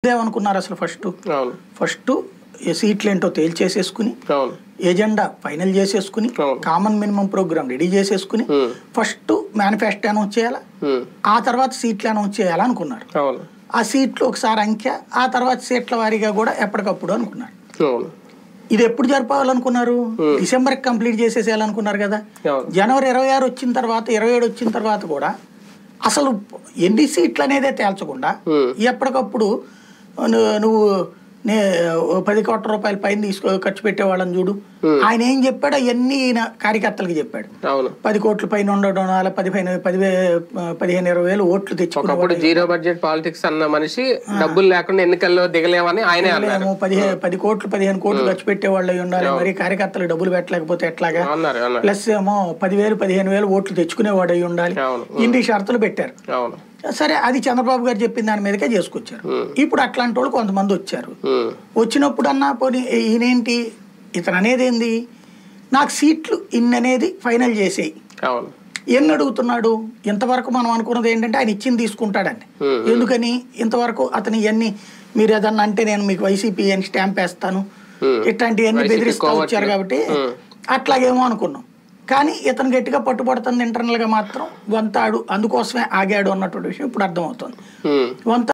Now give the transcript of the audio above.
ఏమనుకున్నారు అసలు ఫస్ట్ సీట్లు ఏంటో తేల్చేసేసుకుని ఎజెండా ఫైనల్ చేసేసుకుని కామన్ మినిమం ప్రోగ్రామ్ రెడీ చేసేసుకుని ఫస్ట్ మేనిఫెస్టో అనౌన్స్ చేయాలా ఆ తర్వాత సీట్లు అనౌన్స్ చేయాలనుకున్నారు. ఆ సీట్లు ఒకసారి అంకె ఆ తర్వాత సీట్ల వారీగా కూడా ఎప్పటికప్పుడు అనుకున్నారు. ఇది ఎప్పుడు జరపాలనుకున్నారు? డిసెంబర్కి కంప్లీట్ చేసేసేయాలనుకున్నారు కదా. జనవరి 26 వచ్చిన తర్వాత 27 వచ్చిన తర్వాత కూడా అసలు ఎన్ని సీట్లు అనేదే తేల్చకుండా ఎప్పటికప్పుడు నువ్వు 10 కోట్ల రూపాయల పైన ఖర్చు పెట్టేవాళ్ళని చూడు. ఆయన ఏం చెప్పాడు అవన్నీ కార్యకర్తలకి చెప్పాడు. 10 కోట్ల పైన ఉండడం 15-20 ఓట్లు తెచ్చుకున్నాడు. జీరో బడ్జెట్ పాలిటిక్స్ అన్న మనిషి డబ్బులు లేకుండా ఎన్నికల్లో దిగలేమని ఆయన 10 కోట్లు 15 కోట్లు ఖర్చు పెట్టేవాళ్ళు ఉండాలి. మరి కార్యకర్తలు డబ్బులు పెట్టలేకపోతే ఎట్లాగా? ప్లస్ ఏమో 10,000-15,000 ఓట్లు తెచ్చుకునేవాడు అయి ఉండాలి. ఇన్ని షరతులు పెట్టారు. సరే, అది చంద్రబాబు గారు చెప్పిన దాని మీదకే చేసుకొచ్చారు. ఇప్పుడు అట్లాంటి వాళ్ళు కొంతమంది వచ్చారు. వచ్చినప్పుడు అన్నా పోనీ ఈయనేంటి ఇతను అనేది ఏంది, నాకు సీట్లు ఇన్ని అనేది ఫైనల్ చేసేయి ఎన్ని అడుగుతున్నాడు. ఇంతవరకు మనం అనుకున్నది ఏంటంటే ఆయన ఇచ్చింది తీసుకుంటాడని. ఎందుకని ఇంతవరకు అతను ఇవన్నీ మీరు ఏదన్నా అంటే నేను మీకు వైసీపీ అని స్టాంప్ వేస్తాను ఇట్లాంటివన్నీ బెదిరిస్తూ వచ్చారు కాబట్టి అట్లాగేమో అనుకున్నాం. కానీ ఇతను గట్టిగా పట్టుబడుతుంది ఇంటర్నల్ గా మాత్రం వంతాడు, అందుకోసమే ఆగాడు అన్నటువంటి విషయం ఇప్పుడు అర్థమవుతుంది.